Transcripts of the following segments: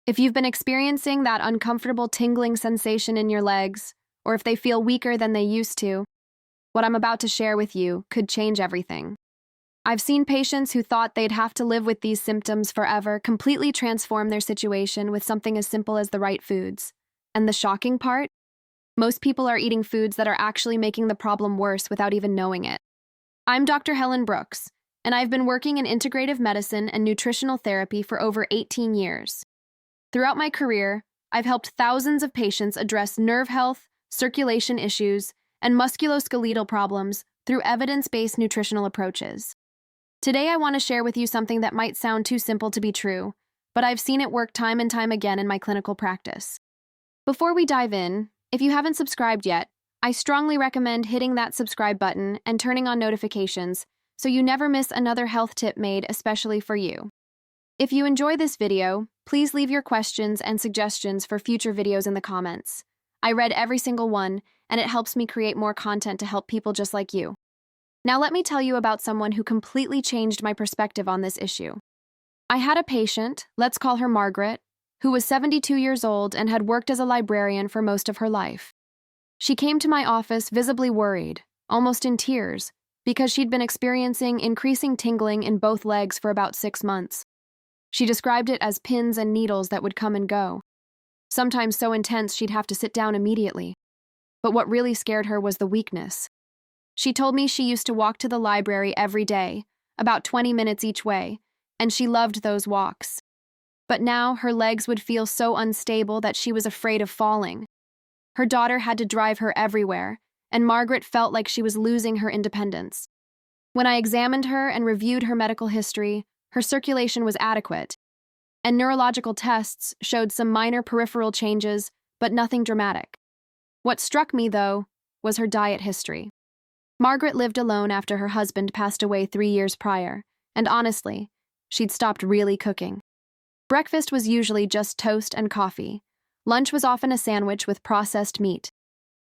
If you've been experiencing that uncomfortable tingling sensation in your legs, or if they feel weaker than they used to, what I'm about to share with you could change everything. I've seen patients who thought they'd have to live with these symptoms forever completely transform their situation with something as simple as the right foods. And the shocking part? Most people are eating foods that are actually making the problem worse without even knowing it. I'm Dr. Helen Brooks, and I've been working in integrative medicine and nutritional therapy for over 18 years. Throughout my career, I've helped thousands of patients address nerve health, circulation issues, and musculoskeletal problems through evidence-based nutritional approaches. Today, I want to share with you something that might sound too simple to be true, but I've seen it work time and time again in my clinical practice. Before we dive in, if you haven't subscribed yet, I strongly recommend hitting that subscribe button and turning on notifications so you never miss another health tip made especially for you. If you enjoy this video, please leave your questions and suggestions for future videos in the comments. I read every single one, and it helps me create more content to help people just like you. Now let me tell you about someone who completely changed my perspective on this issue. I had a patient, let's call her Margaret, who was 72 years old and had worked as a librarian for most of her life. She came to my office visibly worried, almost in tears, because she'd been experiencing increasing tingling in both legs for about 6 months. She described it as pins and needles that would come and go, sometimes so intense she'd have to sit down immediately. But what really scared her was the weakness. She told me she used to walk to the library every day, about 20 minutes each way, and she loved those walks. But now her legs would feel so unstable that she was afraid of falling. Her daughter had to drive her everywhere, and Margaret felt like she was losing her independence. When I examined her and reviewed her medical history, her circulation was adequate, and neurological tests showed some minor peripheral changes, but nothing dramatic. What struck me, though, was her diet history. Margaret lived alone after her husband passed away 3 years prior, and honestly, she'd stopped really cooking. Breakfast was usually just toast and coffee. Lunch was often a sandwich with processed meat.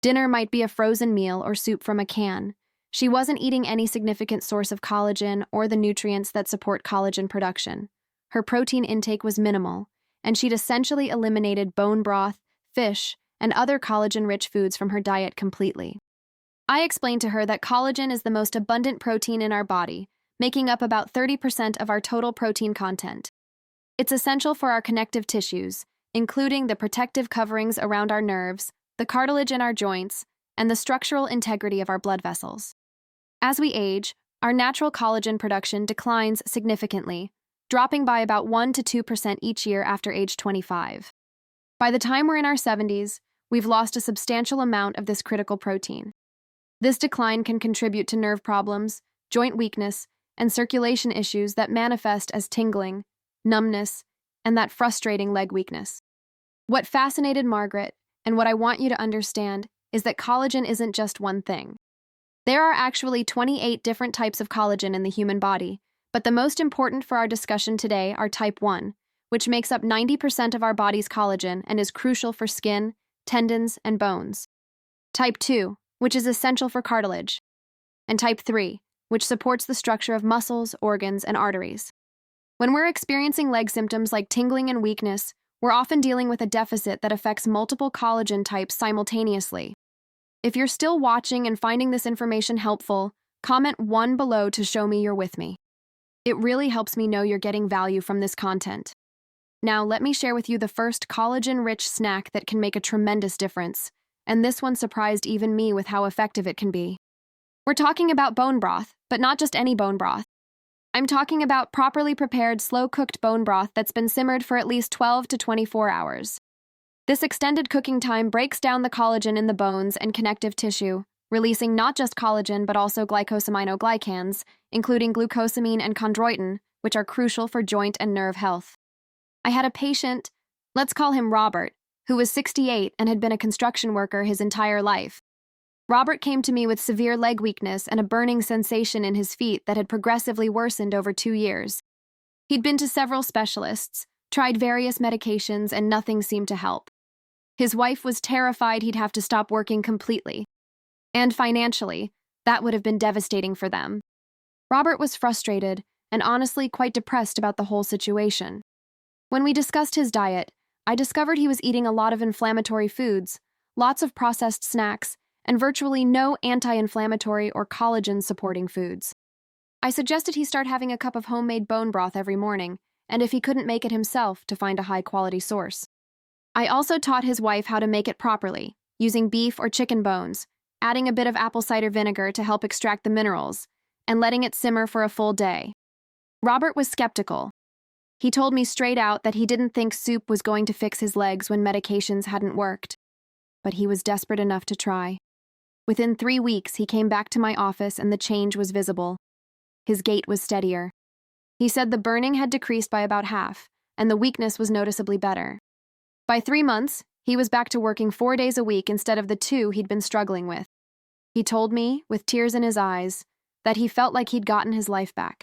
Dinner might be a frozen meal or soup from a can. She wasn't eating any significant source of collagen or the nutrients that support collagen production. Her protein intake was minimal, and she'd essentially eliminated bone broth, fish, and other collagen-rich foods from her diet completely. I explained to her that collagen is the most abundant protein in our body, making up about 30% of our total protein content. It's essential for our connective tissues, including the protective coverings around our nerves, the cartilage in our joints, and the structural integrity of our blood vessels. As we age, our natural collagen production declines significantly, dropping by about 1 to 2% each year after age 25. By the time we're in our 70s, we've lost a substantial amount of this critical protein. This decline can contribute to nerve problems, joint weakness, and circulation issues that manifest as tingling, numbness, and that frustrating leg weakness. What fascinated Margaret, and what I want you to understand, is that collagen isn't just one thing. There are actually 28 different types of collagen in the human body, but the most important for our discussion today are type 1, which makes up 90% of our body's collagen and is crucial for skin, tendons, and bones. Type 2, which is essential for cartilage, and type 3, which supports the structure of muscles, organs, and arteries. When we're experiencing leg symptoms like tingling and weakness, we're often dealing with a deficit that affects multiple collagen types simultaneously. If you're still watching and finding this information helpful, comment 1 below to show me you're with me. It really helps me know you're getting value from this content. Now, let me share with you the first collagen-rich snack that can make a tremendous difference, and this one surprised even me with how effective it can be. We're talking about bone broth, but not just any bone broth. I'm talking about properly prepared, slow-cooked bone broth that's been simmered for at least 12 to 24 hours. This extended cooking time breaks down the collagen in the bones and connective tissue, releasing not just collagen but also glycosaminoglycans, including glucosamine and chondroitin, which are crucial for joint and nerve health. I had a patient, let's call him Robert, who was 68 and had been a construction worker his entire life. Robert came to me with severe leg weakness and a burning sensation in his feet that had progressively worsened over 2 years. He'd been to several specialists, tried various medications, and nothing seemed to help. His wife was terrified he'd have to stop working completely. And financially, that would have been devastating for them. Robert was frustrated and honestly quite depressed about the whole situation. When we discussed his diet, I discovered he was eating a lot of inflammatory foods, lots of processed snacks, and virtually no anti-inflammatory or collagen-supporting foods. I suggested he start having a cup of homemade bone broth every morning, and if he couldn't make it himself, to find a high-quality source. I also taught his wife how to make it properly, using beef or chicken bones, adding a bit of apple cider vinegar to help extract the minerals, and letting it simmer for a full day. Robert was skeptical. He told me straight out that he didn't think soup was going to fix his legs when medications hadn't worked. But he was desperate enough to try. Within 3 weeks, he came back to my office and the change was visible. His gait was steadier. He said the burning had decreased by about half, and the weakness was noticeably better. By 3 months, he was back to working 4 days a week instead of the 2 he'd been struggling with. He told me, with tears in his eyes, that he felt like he'd gotten his life back.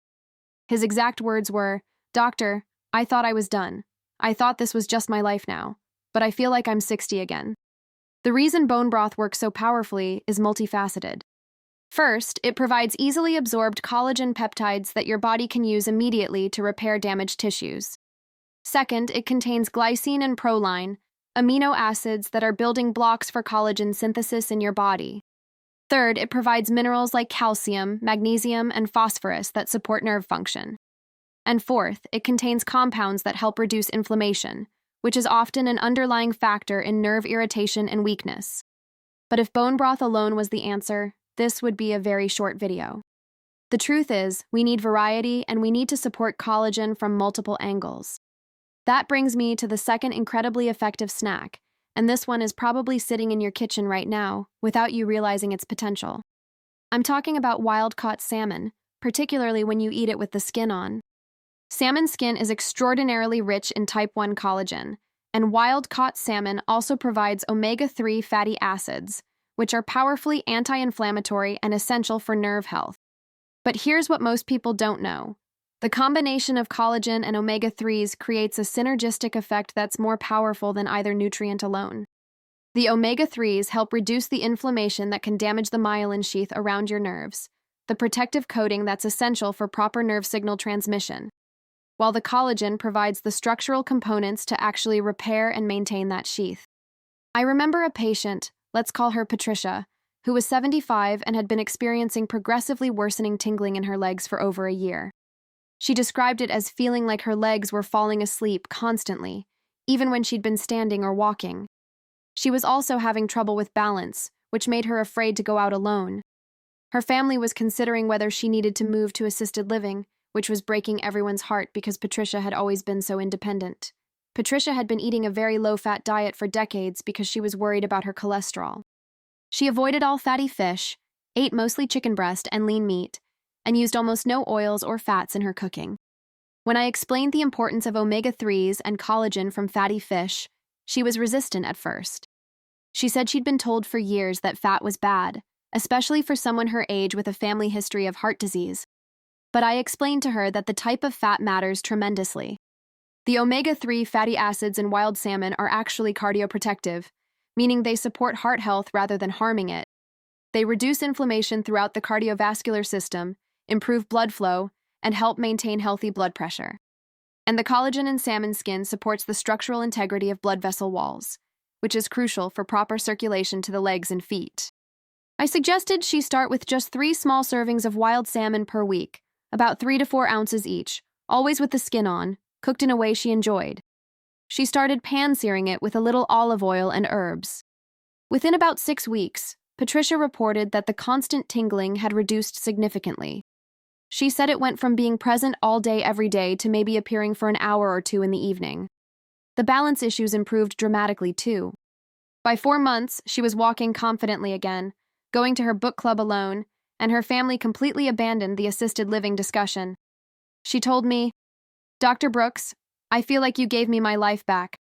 His exact words were, "Doctor, I thought I was done. I thought this was just my life now, but I feel like I'm 60 again." The reason bone broth works so powerfully is multifaceted. First, it provides easily absorbed collagen peptides that your body can use immediately to repair damaged tissues. Second, it contains glycine and proline, amino acids that are building blocks for collagen synthesis in your body. Third, it provides minerals like calcium, magnesium, and phosphorus that support nerve function. And fourth, it contains compounds that help reduce inflammation, which is often an underlying factor in nerve irritation and weakness. But if bone broth alone was the answer, this would be a very short video. The truth is, we need variety and we need to support collagen from multiple angles. That brings me to the second incredibly effective snack, and this one is probably sitting in your kitchen right now without you realizing its potential. I'm talking about wild-caught salmon, particularly when you eat it with the skin on. Salmon skin is extraordinarily rich in type 1 collagen, and wild-caught salmon also provides omega-3 fatty acids, which are powerfully anti-inflammatory and essential for nerve health. But here's what most people don't know. The combination of collagen and omega-3s creates a synergistic effect that's more powerful than either nutrient alone. The omega-3s help reduce the inflammation that can damage the myelin sheath around your nerves, the protective coating that's essential for proper nerve signal transmission, while the collagen provides the structural components to actually repair and maintain that sheath. I remember a patient, let's call her Patricia, who was 75 and had been experiencing progressively worsening tingling in her legs for over a year. She described it as feeling like her legs were falling asleep constantly, even when she'd been standing or walking. She was also having trouble with balance, which made her afraid to go out alone. Her family was considering whether she needed to move to assisted living, which was breaking everyone's heart because Patricia had always been so independent. Patricia had been eating a very low-fat diet for decades because she was worried about her cholesterol. She avoided all fatty fish, ate mostly chicken breast and lean meat, and used almost no oils or fats in her cooking. When I explained the importance of omega-3s and collagen from fatty fish, she was resistant at first. She said she'd been told for years that fat was bad, especially for someone her age with a family history of heart disease. But I explained to her that the type of fat matters tremendously. The omega-3 fatty acids in wild salmon are actually cardioprotective, meaning they support heart health rather than harming it. They reduce inflammation throughout the cardiovascular system, improve blood flow, and help maintain healthy blood pressure. And the collagen in salmon skin supports the structural integrity of blood vessel walls, which is crucial for proper circulation to the legs and feet. I suggested she start with just 3 small servings of wild salmon per week, about 3 to 4 ounces each, always with the skin on, cooked in a way she enjoyed. She started pan-searing it with a little olive oil and herbs. Within about 6 weeks, Patricia reported that the constant tingling had reduced significantly. She said it went from being present all day every day to maybe appearing for an hour or 2 in the evening. The balance issues improved dramatically too. By 4 months, she was walking confidently again, going to her book club alone, and her family completely abandoned the assisted living discussion. She told me, "Dr. Brooks, I feel like you gave me my life back.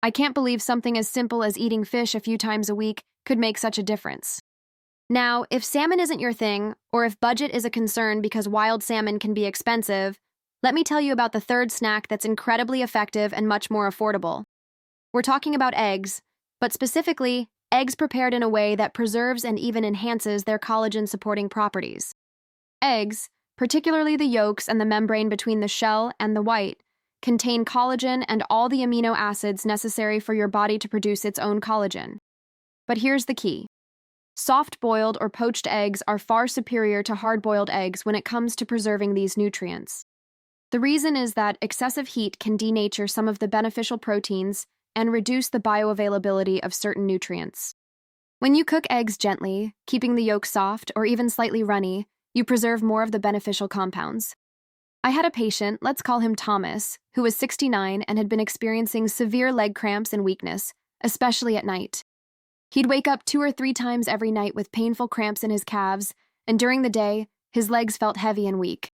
I can't believe something as simple as eating fish a few times a week could make such a difference." Now, if salmon isn't your thing, or if budget is a concern because wild salmon can be expensive, let me tell you about the third snack that's incredibly effective and much more affordable. We're talking about eggs, but specifically, eggs prepared in a way that preserves and even enhances their collagen-supporting properties. Eggs, particularly the yolks and the membrane between the shell and the white, contain collagen and all the amino acids necessary for your body to produce its own collagen. But here's the key. Soft-boiled or poached eggs are far superior to hard-boiled eggs when it comes to preserving these nutrients. The reason is that excessive heat can denature some of the beneficial proteins and reduce the bioavailability of certain nutrients. When you cook eggs gently, keeping the yolk soft or even slightly runny, you preserve more of the beneficial compounds. I had a patient, let's call him Thomas, who was 69 and had been experiencing severe leg cramps and weakness, especially at night. He'd wake up 2 or 3 times every night with painful cramps in his calves, and during the day, his legs felt heavy and weak.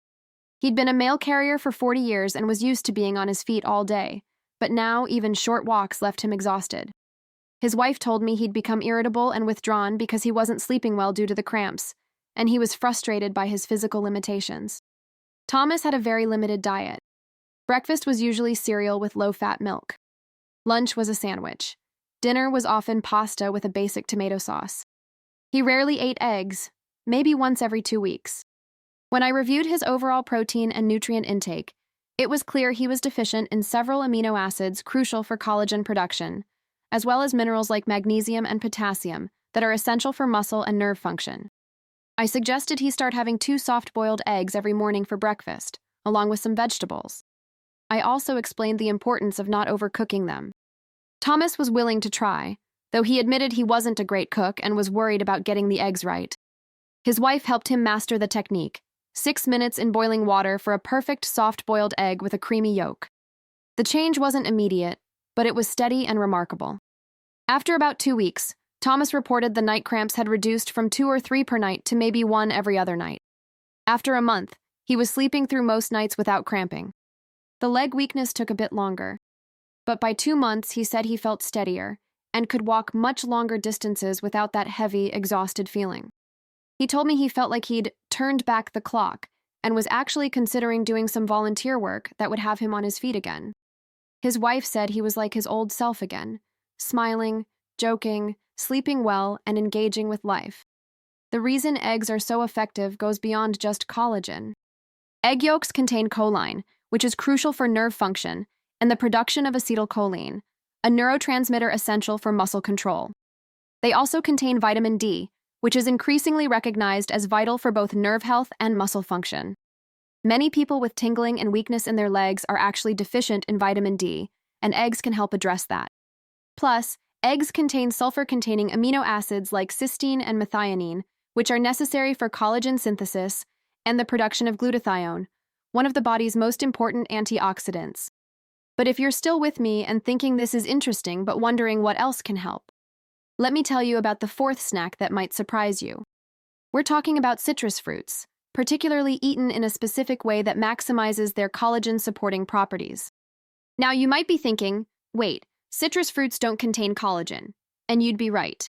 He'd been a mail carrier for 40 years and was used to being on his feet all day, but now even short walks left him exhausted. His wife told me he'd become irritable and withdrawn because he wasn't sleeping well due to the cramps, and he was frustrated by his physical limitations. Thomas had a very limited diet. Breakfast was usually cereal with low-fat milk. Lunch was a sandwich. Dinner was often pasta with a basic tomato sauce. He rarely ate eggs, maybe once every 2 weeks. When I reviewed his overall protein and nutrient intake, it was clear he was deficient in several amino acids crucial for collagen production, as well as minerals like magnesium and potassium that are essential for muscle and nerve function. I suggested he start having 2 soft-boiled eggs every morning for breakfast, along with some vegetables. I also explained the importance of not overcooking them. Thomas was willing to try, though he admitted he wasn't a great cook and was worried about getting the eggs right. His wife helped him master the technique: 6 minutes in boiling water for a perfect soft-boiled egg with a creamy yolk. The change wasn't immediate, but it was steady and remarkable. After about 2 weeks, Thomas reported the night cramps had reduced from 2 or 3 per night to maybe 1 every other night. After a month, he was sleeping through most nights without cramping. The leg weakness took a bit longer, but by 2 months he said he felt steadier and could walk much longer distances without that heavy, exhausted feeling. He told me he felt like he'd turned back the clock and was actually considering doing some volunteer work that would have him on his feet again. His wife said he was like his old self again, smiling, joking, sleeping well, and engaging with life. The reason eggs are so effective goes beyond just collagen. Egg yolks contain choline, which is crucial for nerve function and the production of acetylcholine, a neurotransmitter essential for muscle control. They also contain vitamin D, which is increasingly recognized as vital for both nerve health and muscle function. Many people with tingling and weakness in their legs are actually deficient in vitamin D, and eggs can help address that. Plus, eggs contain sulfur-containing amino acids like cysteine and methionine, which are necessary for collagen synthesis and the production of glutathione, one of the body's most important antioxidants. But if you're still with me and thinking this is interesting but wondering what else can help, let me tell you about the 4th snack that might surprise you. We're talking about citrus fruits, particularly eaten in a specific way that maximizes their collagen-supporting properties. Now you might be thinking, wait, citrus fruits don't contain collagen, and you'd be right.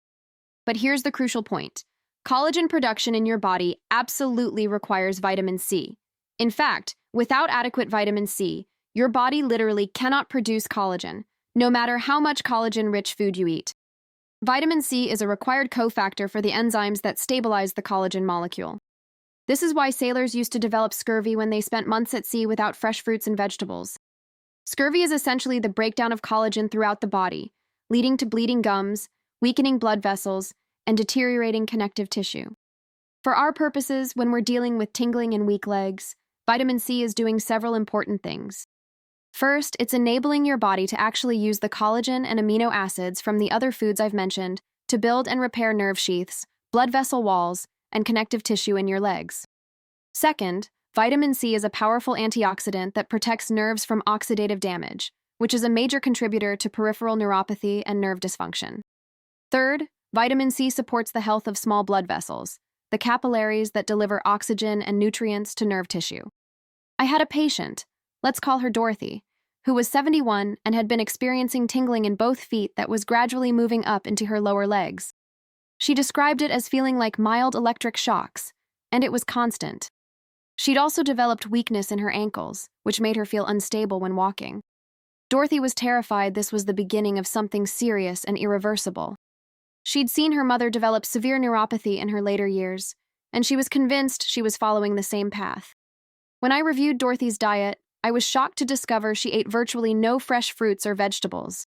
But here's the crucial point. Collagen production in your body absolutely requires vitamin C. In fact, without adequate vitamin C, your body literally cannot produce collagen, no matter how much collagen-rich food you eat. Vitamin C is a required cofactor for the enzymes that stabilize the collagen molecule. This is why sailors used to develop scurvy when they spent months at sea without fresh fruits and vegetables. Scurvy is essentially the breakdown of collagen throughout the body, leading to bleeding gums, weakening blood vessels, and deteriorating connective tissue. For our purposes, when we're dealing with tingling and weak legs, vitamin C is doing several important things. First, it's enabling your body to actually use the collagen and amino acids from the other foods I've mentioned to build and repair nerve sheaths, blood vessel walls, and connective tissue in your legs. Second, vitamin C is a powerful antioxidant that protects nerves from oxidative damage, which is a major contributor to peripheral neuropathy and nerve dysfunction. Third, vitamin C supports the health of small blood vessels, the capillaries that deliver oxygen and nutrients to nerve tissue. I had a patient, let's call her Dorothy, who was 71 and had been experiencing tingling in both feet that was gradually moving up into her lower legs. She described it as feeling like mild electric shocks, and it was constant. She'd also developed weakness in her ankles, which made her feel unstable when walking. Dorothy was terrified this was the beginning of something serious and irreversible. She'd seen her mother develop severe neuropathy in her later years, and she was convinced she was following the same path. When I reviewed Dorothy's diet, I was shocked to discover she ate virtually no fresh fruits or vegetables.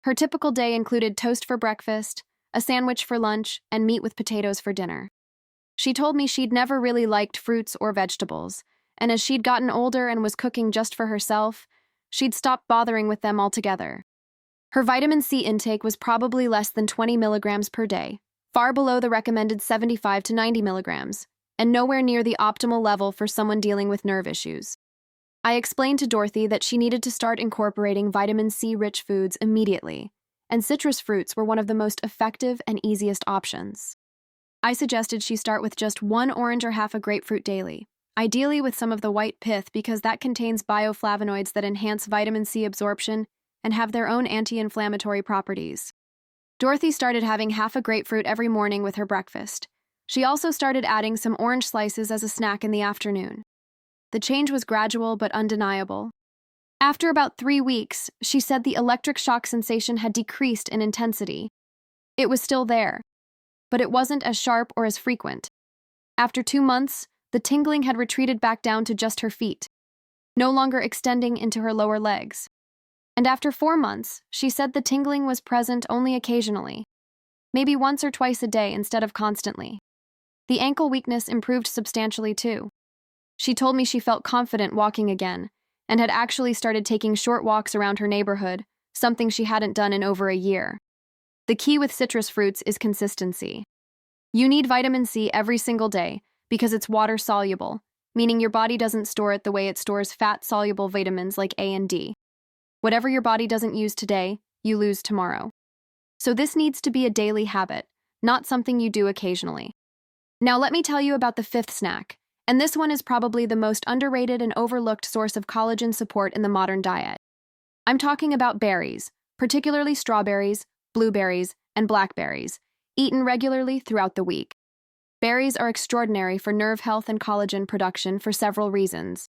Her typical day included toast for breakfast, a sandwich for lunch, and meat with potatoes for dinner. She told me she'd never really liked fruits or vegetables, and as she'd gotten older and was cooking just for herself, she'd stopped bothering with them altogether. Her vitamin C intake was probably less than 20 milligrams per day, far below the recommended 75 to 90 milligrams, and nowhere near the optimal level for someone dealing with nerve issues. I explained to Dorothy that she needed to start incorporating vitamin C-rich foods immediately, and citrus fruits were one of the most effective and easiest options. I suggested she start with just one orange or half a grapefruit daily, ideally with some of the white pith because that contains bioflavonoids that enhance vitamin C absorption and have their own anti-inflammatory properties. Dorothy started having half a grapefruit every morning with her breakfast. She also started adding some orange slices as a snack in the afternoon. The change was gradual but undeniable. After about 3 weeks, she said the electric shock sensation had decreased in intensity. It was still there, but it wasn't as sharp or as frequent. After 2 months, the tingling had retreated back down to just her feet, no longer extending into her lower legs. And after 4 months, she said the tingling was present only occasionally, maybe once or twice a day instead of constantly. The ankle weakness improved substantially too. She told me she felt confident walking again, and had actually started taking short walks around her neighborhood, something she hadn't done in over a year. The key with citrus fruits is consistency. You need vitamin C every single day because it's water-soluble, meaning your body doesn't store it the way it stores fat-soluble vitamins like A and D. Whatever your body doesn't use today, you lose tomorrow. So this needs to be a daily habit, not something you do occasionally. Now let me tell you about the 5th snack, and this one is probably the most underrated and overlooked source of collagen support in the modern diet. I'm talking about berries, particularly strawberries, blueberries, and blackberries, eaten regularly throughout the week. Berries are extraordinary for nerve health and collagen production for several reasons.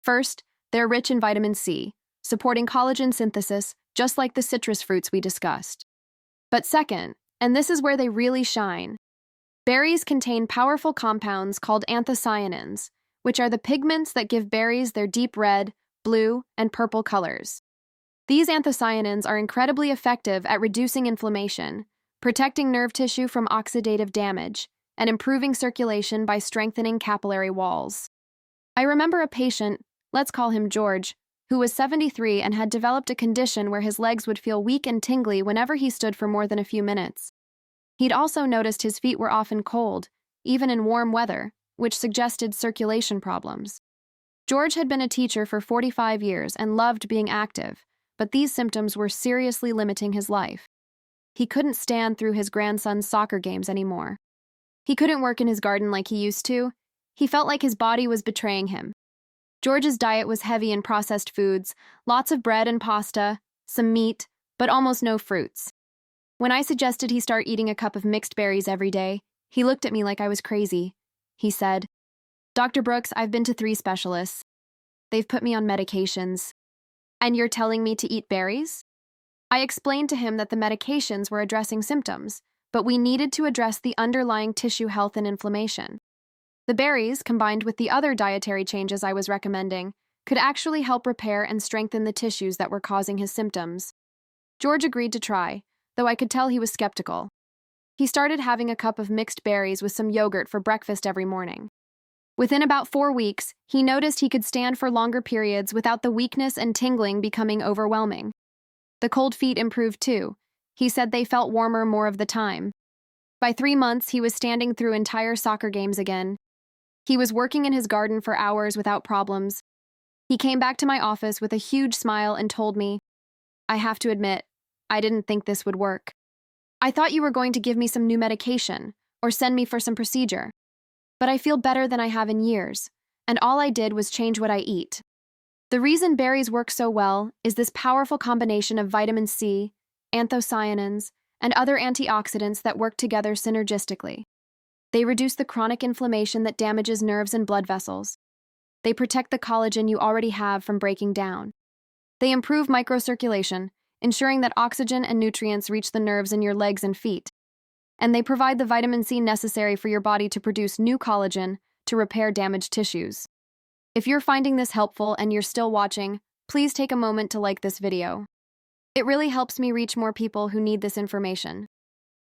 First, they're rich in vitamin C, supporting collagen synthesis just like the citrus fruits we discussed. But second, and this is where they really shine, berries contain powerful compounds called anthocyanins, which are the pigments that give berries their deep red, blue, and purple colors. These anthocyanins are incredibly effective at reducing inflammation, protecting nerve tissue from oxidative damage, and improving circulation by strengthening capillary walls. I remember a patient, let's call him George, who was 73 and had developed a condition where his legs would feel weak and tingly whenever he stood for more than a few minutes. He'd also noticed his feet were often cold, even in warm weather, which suggested circulation problems. George had been a teacher for 45 years and loved being active, but these symptoms were seriously limiting his life. He couldn't stand through his grandson's soccer games anymore. He couldn't work in his garden like he used to. He felt like his body was betraying him. George's diet was heavy in processed foods, lots of bread and pasta, some meat, but almost no fruits. When I suggested he start eating a cup of mixed berries every day, he looked at me like I was crazy. He said, "Dr. Brooks, I've been to 3 specialists. They've put me on medications. And you're telling me to eat berries?" I explained to him that the medications were addressing symptoms, but we needed to address the underlying tissue health and inflammation. The berries, combined with the other dietary changes I was recommending, could actually help repair and strengthen the tissues that were causing his symptoms. George agreed to try, though I could tell he was skeptical. He started having a cup of mixed berries with some yogurt for breakfast every morning. Within about 4 weeks, he noticed he could stand for longer periods without the weakness and tingling becoming overwhelming. The cold feet improved too. He said they felt warmer more of the time. By 3 months, he was standing through entire soccer games again. He was working in his garden for hours without problems. He came back to my office with a huge smile and told me, "I have to admit, I didn't think this would work. I thought you were going to give me some new medication or send me for some procedure. But I feel better than I have in years, and all I did was change what I eat." The reason berries work so well is this powerful combination of vitamin C, anthocyanins, and other antioxidants that work together synergistically. They reduce the chronic inflammation that damages nerves and blood vessels. They protect the collagen you already have from breaking down. They improve microcirculation, ensuring that oxygen and nutrients reach the nerves in your legs and feet. And they provide the vitamin C necessary for your body to produce new collagen to repair damaged tissues. If you're finding this helpful and you're still watching, please take a moment to like this video. It really helps me reach more people who need this information.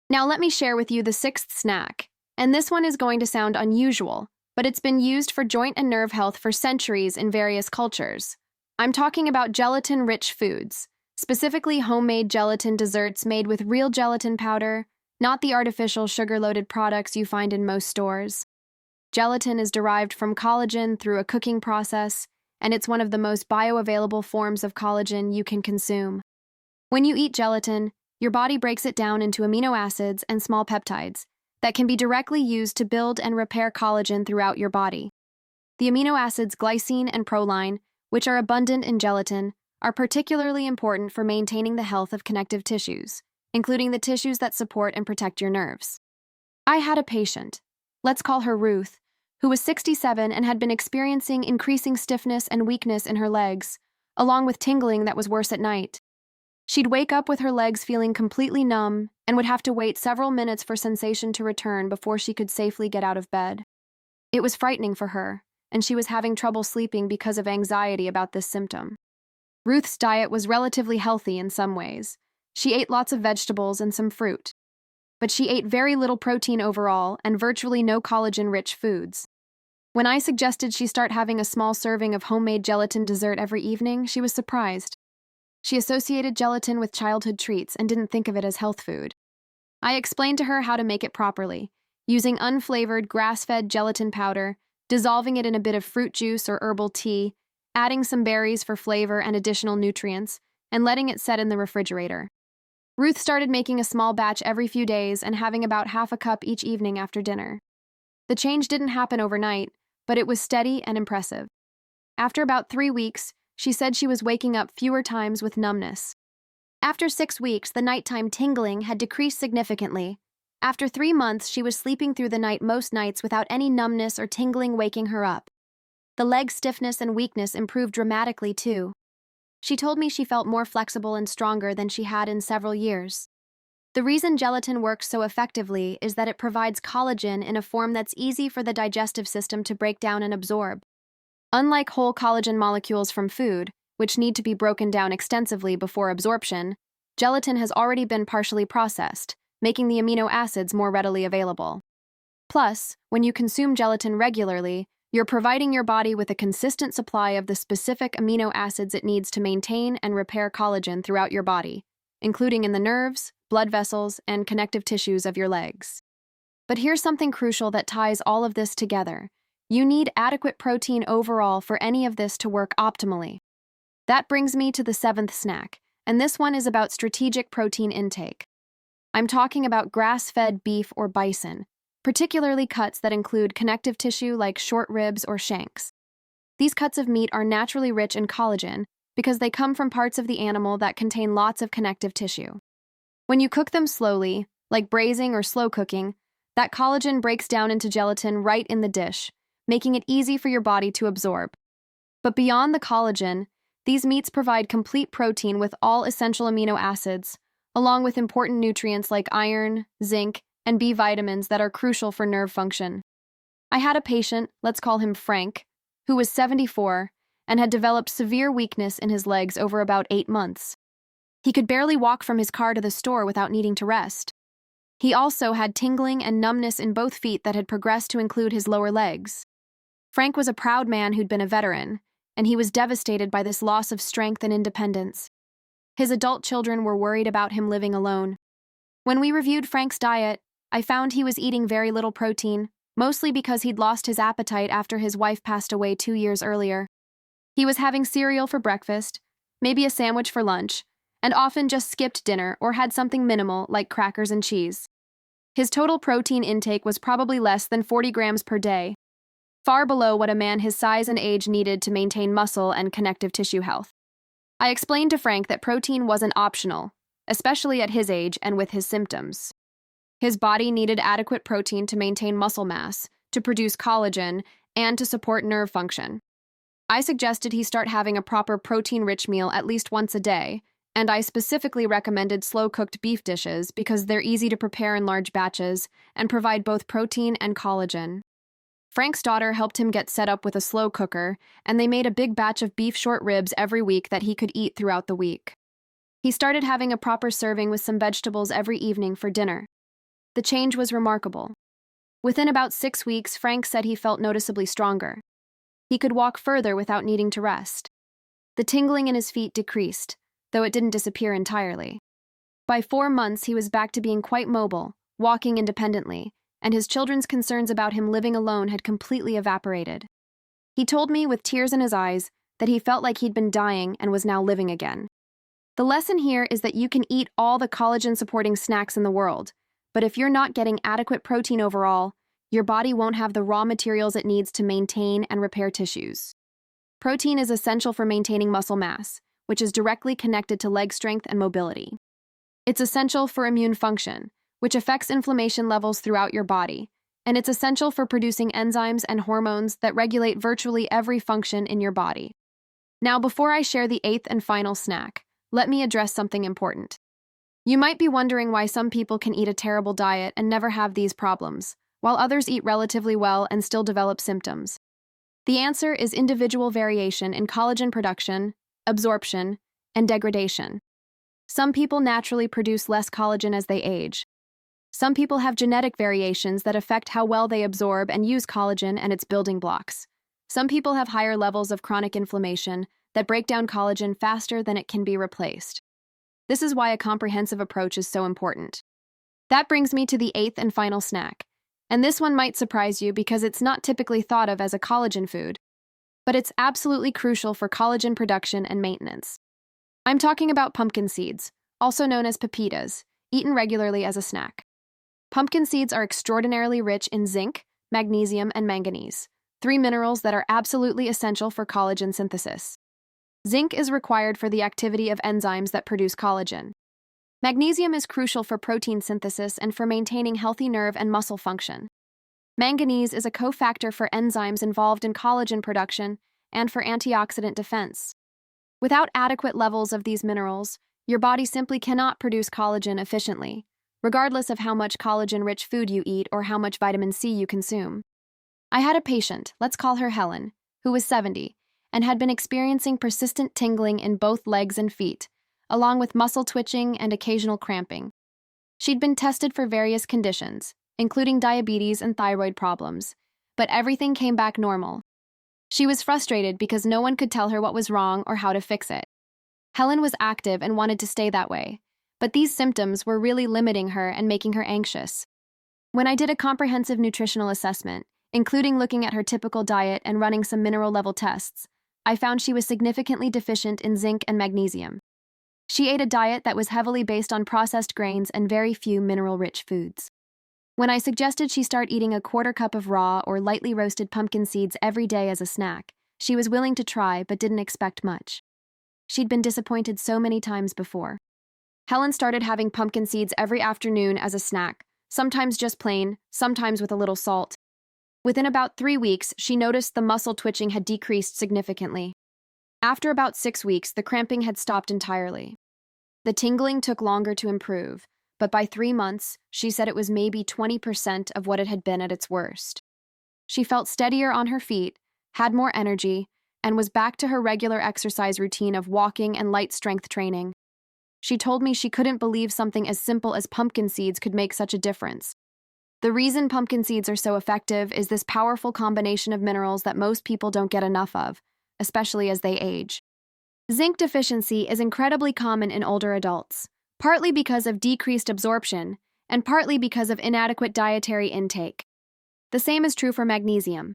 Now let me share with you the sixth snack. And this one is going to sound unusual, but it's been used for joint and nerve health for centuries in various cultures. I'm talking about gelatin-rich foods, specifically homemade gelatin desserts made with real gelatin powder, not the artificial sugar-loaded products you find in most stores. Gelatin is derived from collagen through a cooking process, and it's one of the most bioavailable forms of collagen you can consume. When you eat gelatin, your body breaks it down into amino acids and small peptides that can be directly used to build and repair collagen throughout your body. The amino acids glycine and proline, which are abundant in gelatin, are particularly important for maintaining the health of connective tissues, including the tissues that support and protect your nerves. I had a patient, let's call her Ruth, who was 67 and had been experiencing increasing stiffness and weakness in her legs, along with tingling that was worse at night. She'd wake up with her legs feeling completely numb and would have to wait several minutes for sensation to return before she could safely get out of bed. It was frightening for her, and she was having trouble sleeping because of anxiety about this symptom. Ruth's diet was relatively healthy in some ways. She ate lots of vegetables and some fruit. But she ate very little protein overall and virtually no collagen-rich foods. When I suggested she start having a small serving of homemade gelatin dessert every evening, she was surprised. She associated gelatin with childhood treats and didn't think of it as health food. I explained to her how to make it properly, using unflavored, grass-fed gelatin powder, dissolving it in a bit of fruit juice or herbal tea, adding some berries for flavor and additional nutrients, and letting it set in the refrigerator. Ruth started making a small batch every few days and having about half a cup each evening after dinner. The change didn't happen overnight, but it was steady and impressive. After about 3 weeks, she said she was waking up fewer times with numbness. After 6 weeks, the nighttime tingling had decreased significantly. After 3 months, she was sleeping through the night most nights without any numbness or tingling waking her up. The leg stiffness and weakness improved dramatically, too. She told me she felt more flexible and stronger than she had in several years. The reason gelatin works so effectively is that it provides collagen in a form that's easy for the digestive system to break down and absorb. Unlike whole collagen molecules from food, which need to be broken down extensively before absorption, gelatin has already been partially processed, making the amino acids more readily available. Plus, when you consume gelatin regularly, you're providing your body with a consistent supply of the specific amino acids it needs to maintain and repair collagen throughout your body, including in the nerves, blood vessels, and connective tissues of your legs. But here's something crucial that ties all of this together. You need adequate protein overall for any of this to work optimally. That brings me to the 7th snack, and this one is about strategic protein intake. I'm talking about grass-fed beef or bison, particularly cuts that include connective tissue like short ribs or shanks. These cuts of meat are naturally rich in collagen because they come from parts of the animal that contain lots of connective tissue. When you cook them slowly, like braising or slow cooking, that collagen breaks down into gelatin right in the dish, making it easy for your body to absorb. But beyond the collagen, these meats provide complete protein with all essential amino acids, along with important nutrients like iron, zinc, and B vitamins that are crucial for nerve function. I had a patient, let's call him Frank, who was 74 and had developed severe weakness in his legs over about 8 months. He could barely walk from his car to the store without needing to rest. He also had tingling and numbness in both feet that had progressed to include his lower legs. Frank was a proud man who'd been a veteran, and he was devastated by this loss of strength and independence. His adult children were worried about him living alone. When we reviewed Frank's diet, I found he was eating very little protein, mostly because he'd lost his appetite after his wife passed away 2 years earlier. He was having cereal for breakfast, maybe a sandwich for lunch, and often just skipped dinner or had something minimal like crackers and cheese. His total protein intake was probably less than 40 grams per day, far below what a man his size and age needed to maintain muscle and connective tissue health. I explained to Frank that protein wasn't optional, especially at his age and with his symptoms. His body needed adequate protein to maintain muscle mass, to produce collagen, and to support nerve function. I suggested he start having a proper protein-rich meal at least once a day, and I specifically recommended slow-cooked beef dishes because they're easy to prepare in large batches and provide both protein and collagen. Frank's daughter helped him get set up with a slow cooker, and they made a big batch of beef short ribs every week that he could eat throughout the week. He started having a proper serving with some vegetables every evening for dinner. The change was remarkable. Within about 6 weeks, Frank said he felt noticeably stronger. He could walk further without needing to rest. The tingling in his feet decreased, though it didn't disappear entirely. By 4 months, he was back to being quite mobile, walking independently, and his children's concerns about him living alone had completely evaporated. He told me with tears in his eyes that he felt like he'd been dying and was now living again. The lesson here is that you can eat all the collagen-supporting snacks in the world, but if you're not getting adequate protein overall, your body won't have the raw materials it needs to maintain and repair tissues. Protein is essential for maintaining muscle mass, which is directly connected to leg strength and mobility. It's essential for immune function, which affects inflammation levels throughout your body, and it's essential for producing enzymes and hormones that regulate virtually every function in your body. Now, before I share the 8th and final snack, let me address something important. You might be wondering why some people can eat a terrible diet and never have these problems, while others eat relatively well and still develop symptoms. The answer is individual variation in collagen production, absorption, and degradation. Some people naturally produce less collagen as they age. Some people have genetic variations that affect how well they absorb and use collagen and its building blocks. Some people have higher levels of chronic inflammation that break down collagen faster than it can be replaced. This is why a comprehensive approach is so important. That brings me to the 8th and final snack. And this one might surprise you because it's not typically thought of as a collagen food, but it's absolutely crucial for collagen production and maintenance. I'm talking about pumpkin seeds, also known as pepitas, eaten regularly as a snack. Pumpkin seeds are extraordinarily rich in zinc, magnesium, and manganese, 3 minerals that are absolutely essential for collagen synthesis. Zinc is required for the activity of enzymes that produce collagen. Magnesium is crucial for protein synthesis and for maintaining healthy nerve and muscle function. Manganese is a cofactor for enzymes involved in collagen production and for antioxidant defense. Without adequate levels of these minerals, your body simply cannot produce collagen efficiently, regardless of how much collagen-rich food you eat or how much vitamin C you consume. I had a patient, let's call her Helen, who was 70, and had been experiencing persistent tingling in both legs and feet, along with muscle twitching and occasional cramping. She'd been tested for various conditions, including diabetes and thyroid problems, but everything came back normal. She was frustrated because no one could tell her what was wrong or how to fix it. Helen was active and wanted to stay that way, but these symptoms were really limiting her and making her anxious. When I did a comprehensive nutritional assessment, including looking at her typical diet and running some mineral-level tests, I found she was significantly deficient in zinc and magnesium. She ate a diet that was heavily based on processed grains and very few mineral-rich foods. When I suggested she start eating a 1/4 cup of raw or lightly roasted pumpkin seeds every day as a snack, she was willing to try but didn't expect much. She'd been disappointed so many times before. Helen started having pumpkin seeds every afternoon as a snack, sometimes just plain, sometimes with a little salt. Within about 3 weeks, she noticed the muscle twitching had decreased significantly. After about 6 weeks, the cramping had stopped entirely. The tingling took longer to improve, but by 3 months, she said it was maybe 20% of what it had been at its worst. She felt steadier on her feet, had more energy, and was back to her regular exercise routine of walking and light strength training. She told me she couldn't believe something as simple as pumpkin seeds could make such a difference. The reason pumpkin seeds are so effective is this powerful combination of minerals that most people don't get enough of, especially as they age. Zinc deficiency is incredibly common in older adults, partly because of decreased absorption and partly because of inadequate dietary intake. The same is true for magnesium.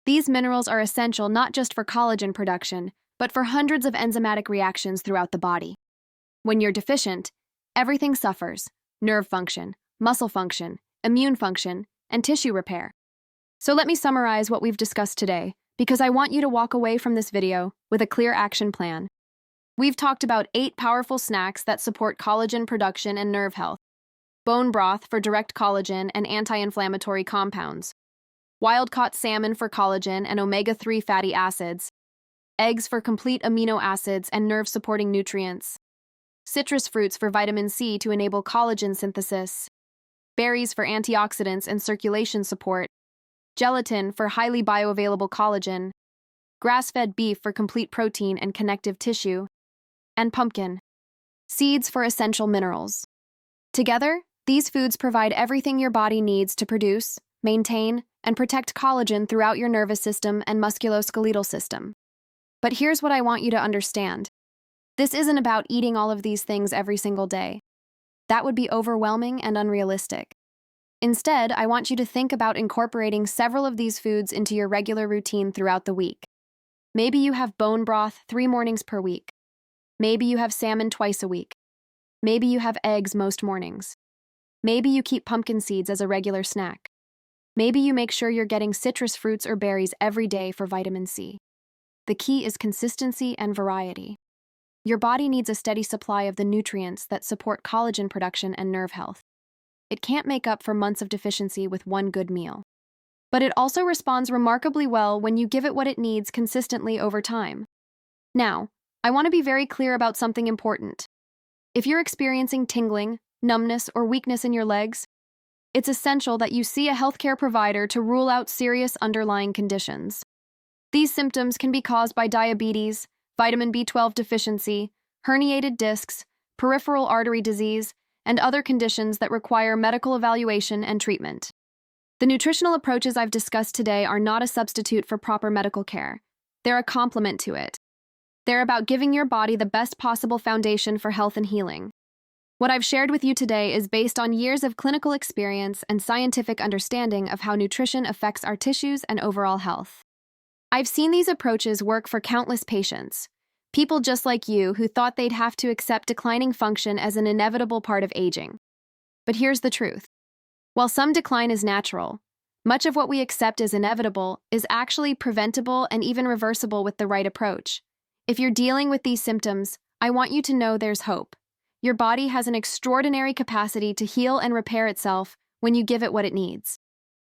These minerals are essential not just for collagen production, but for hundreds of enzymatic reactions throughout the body. When you're deficient, everything suffers: nerve function, muscle function, immune function, and tissue repair. So let me summarize what we've discussed today, because I want you to walk away from this video with a clear action plan. We've talked about 8 powerful snacks that support collagen production and nerve health. Bone broth for direct collagen and anti-inflammatory compounds. Wild-caught salmon for collagen and omega-3 fatty acids. Eggs for complete amino acids and nerve-supporting nutrients. Citrus fruits for vitamin C to enable collagen synthesis. Berries for antioxidants and circulation support. gelatin for highly bioavailable collagen, grass-fed beef for complete protein and connective tissue, and pumpkin seeds for essential minerals. Together, these foods provide everything your body needs to produce, maintain, and protect collagen throughout your nervous system and musculoskeletal system. But here's what I want you to understand. This isn't about eating all of these things every single day. That would be overwhelming and unrealistic. Instead, I want you to think about incorporating several of these foods into your regular routine throughout the week. Maybe you have bone broth 3 mornings per week. Maybe you have salmon twice a week. Maybe you have eggs most mornings. Maybe you keep pumpkin seeds as a regular snack. Maybe you make sure you're getting citrus fruits or berries every day for vitamin C. The key is consistency and variety. Your body needs a steady supply of the nutrients that support collagen production and nerve health. It can't make up for months of deficiency with one good meal. But it also responds remarkably well when you give it what it needs consistently over time. Now, I want to be very clear about something important. If you're experiencing tingling, numbness, or weakness in your legs, it's essential that you see a healthcare provider to rule out serious underlying conditions. These symptoms can be caused by diabetes, vitamin B12 deficiency, herniated discs, peripheral artery disease, and other conditions that require medical evaluation and treatment. The nutritional approaches I've discussed today are not a substitute for proper medical care. They're a complement to it. They're about giving your body the best possible foundation for health and healing. What I've shared with you today is based on years of clinical experience and scientific understanding of how nutrition affects our tissues and overall health. I've seen these approaches work for countless patients, people just like you who thought they'd have to accept declining function as an inevitable part of aging. But here's the truth. While some decline is natural, much of what we accept as inevitable is actually preventable and even reversible with the right approach. If you're dealing with these symptoms, I want you to know there's hope. Your body has an extraordinary capacity to heal and repair itself when you give it what it needs.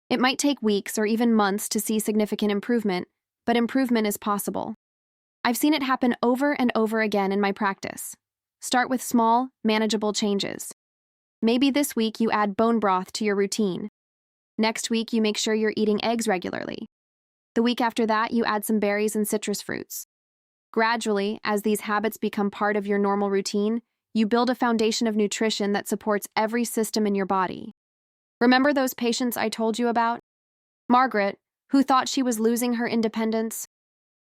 It might take weeks or even months to see significant improvement, but improvement is possible. I've seen it happen over and over again in my practice. Start with small, manageable changes. Maybe this week you add bone broth to your routine. Next week you make sure you're eating eggs regularly. The week after that you add some berries and citrus fruits. Gradually, as these habits become part of your normal routine, you build a foundation of nutrition that supports every system in your body. Remember those patients I told you about? Margaret, who thought she was losing her independence.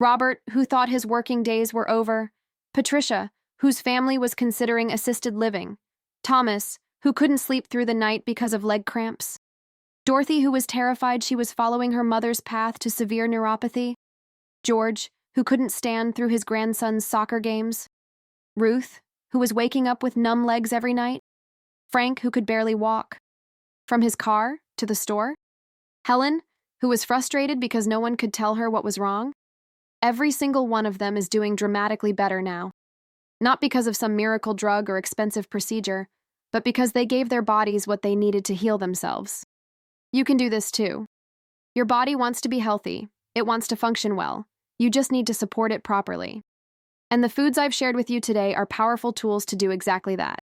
Robert, who thought his working days were over. Patricia, whose family was considering assisted living. Thomas, who couldn't sleep through the night because of leg cramps. Dorothy, who was terrified she was following her mother's path to severe neuropathy. George, who couldn't stand through his grandson's soccer games. Ruth, who was waking up with numb legs every night. Frank, who could barely walk from his car to the store. Helen, who was frustrated because no one could tell her what was wrong. Every single one of them is doing dramatically better now. Not because of some miracle drug or expensive procedure, but because they gave their bodies what they needed to heal themselves. You can do this too. Your body wants to be healthy. It wants to function well. You just need to support it properly. And the foods I've shared with you today are powerful tools to do exactly that.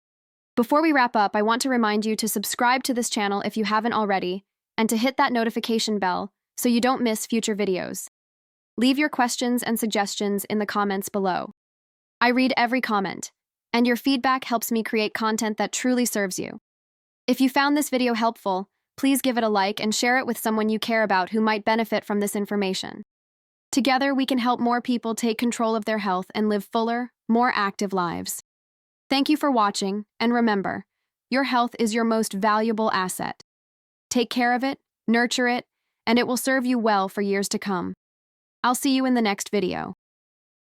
Before we wrap up, I want to remind you to subscribe to this channel if you haven't already, and to hit that notification bell so you don't miss future videos. Leave your questions and suggestions in the comments below. I read every comment, and your feedback helps me create content that truly serves you. If you found this video helpful, please give it a like and share it with someone you care about who might benefit from this information. Together, we can help more people take control of their health and live fuller, more active lives. Thank you for watching, and remember, your health is your most valuable asset. Take care of it, nurture it, and it will serve you well for years to come. I'll see you in the next video.